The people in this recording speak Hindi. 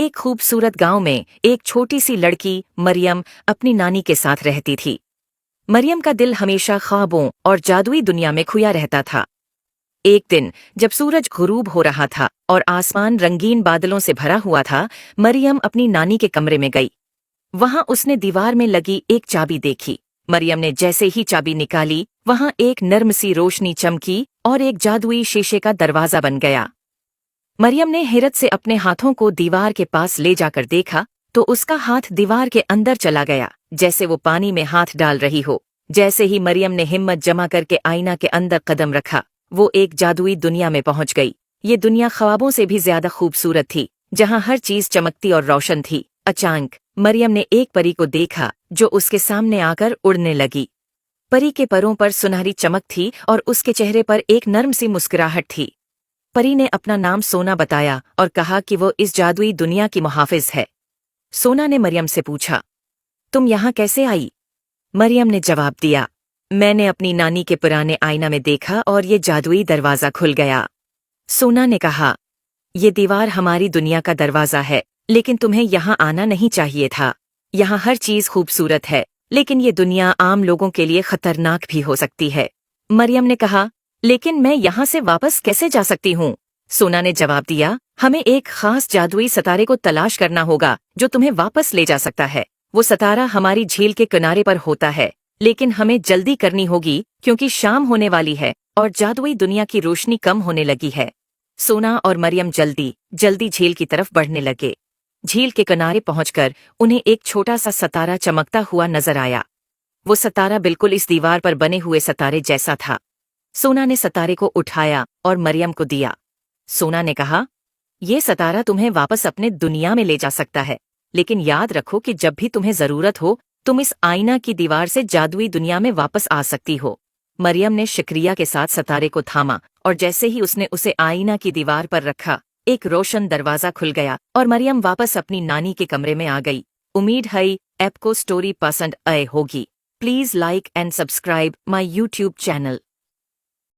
एक खूबसूरत गांव में एक छोटी सी लड़की मरियम अपनी नानी के साथ रहती थी। मरियम का दिल हमेशा ख्वाबों और जादुई दुनिया में खोया रहता था। एक दिन जब सूरज गुरूब हो रहा था और आसमान रंगीन बादलों से भरा हुआ था, मरियम अपनी नानी के कमरे में गई। वहां उसने दीवार में लगी एक चाबी देखी। मरियम ने जैसे ही चाबी निकाली, वहां एक नर्म सी रोशनी चमकी और एक जादुई शीशे का दरवाजा बन गया। मरियम ने हैरत से अपने हाथों को दीवार के पास ले जाकर देखा तो उसका हाथ दीवार के अंदर चला गया, जैसे वो पानी में हाथ डाल रही हो। जैसे ही मरियम ने हिम्मत जमा करके आईना के अंदर कदम रखा, वो एक जादुई दुनिया में पहुंच गई। ये दुनिया ख्वाबों से भी ज्यादा खूबसूरत थी, जहां हर चीज चमकती और रोशन थी। अचानक मरियम ने एक परी को देखा जो उसके सामने आकर उड़ने लगी। परी के परों पर सुनहरी चमक थी और उसके चेहरे पर एक नर्म सी मुस्कुराहट थी। परी ने अपना नाम सोना बताया और कहा कि वो इस जादुई दुनिया की मुहाफिज है। सोना ने मरियम से पूछा, तुम यहाँ कैसे आई? मरियम ने जवाब दिया, मैंने अपनी नानी के पुराने आईना में देखा और ये जादुई दरवाजा खुल गया। सोना ने कहा, ये दीवार हमारी दुनिया का दरवाजा है, लेकिन तुम्हें यहाँ आना नहीं चाहिए था। यहाँ हर चीज खूबसूरत है, लेकिन ये दुनिया आम लोगों के लिए खतरनाक भी हो सकती है। मरियम ने कहा, लेकिन मैं यहाँ से वापस कैसे जा सकती हूँ? सोना ने जवाब दिया, हमें एक खास जादुई सितारे को तलाश करना होगा जो तुम्हें वापस ले जा सकता है। वो सितारा हमारी झील के किनारे पर होता है, लेकिन हमें जल्दी करनी होगी क्योंकि शाम होने वाली है और जादुई दुनिया की रोशनी कम होने लगी है। सोना और मरियम जल्दी जल्दी झील की तरफ बढ़ने लगे। झील के किनारे पहुंचकर उन्हें एक छोटा सा सितारा चमकता हुआ नजर आया। वो सितारा बिल्कुल इस दीवार पर बने हुए सितारे जैसा था। सोना ने सितारे को उठाया और मरियम को दिया। सोना ने कहा, ये सितारा तुम्हें वापस अपने दुनिया में ले जा सकता है, लेकिन याद रखो कि जब भी तुम्हें जरूरत हो तुम इस आईना की दीवार से जादुई दुनिया में वापस आ सकती हो। मरियम ने शुक्रिया के साथ सितारे को थामा और जैसे ही उसने उसे आईना की दीवार पर रखा, एक रोशन दरवाजा खुल गया और मरियम वापस अपनी नानी के कमरे में आ गई। उम्मीद है आपको स्टोरी पसंद आए होगी। Please like and subscribe my YouTube channel.